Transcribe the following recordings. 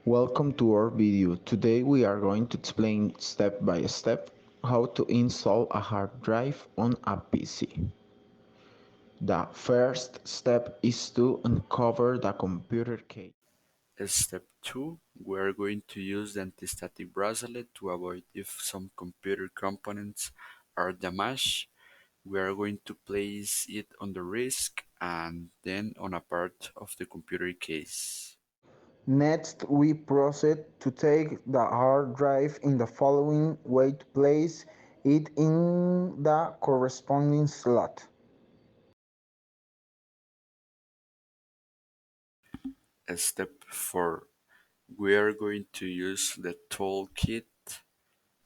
Welcome to our video. Today we are going to explain step by step how to install a hard drive on a PC. The first step is to uncover the computer case. Step 2, we are going to use the anti-static bracelet to avoid if some computer components are damaged. We are going to place it on the disk and then on a part of the computer case. Next, we proceed to take the hard drive in the following way to place it in the corresponding slot. Step 4, we are going to use the toolkit,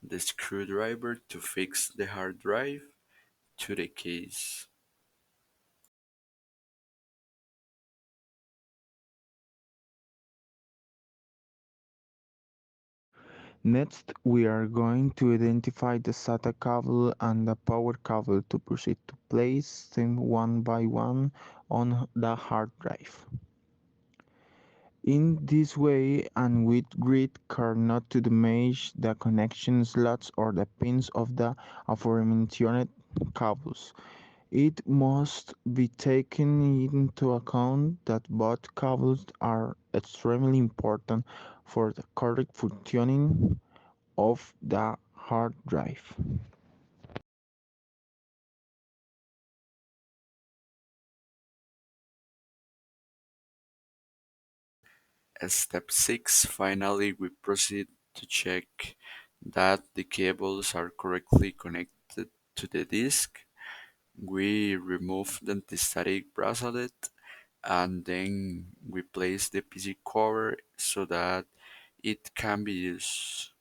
the screwdriver to fix the hard drive to the case. Next, we are going to identify the SATA cable and the power cable to proceed to place them one by one on the hard drive. In this way, and with great care not to damage the connection slots or the pins of the aforementioned cables, it must be taken into account that both cables are extremely important for the correct functioning of the hard drive. Step 6, finally we proceed to check that the cables are correctly connected to the disk. We remove the anti-static bracelet and then we place the PC cover so that it can be used.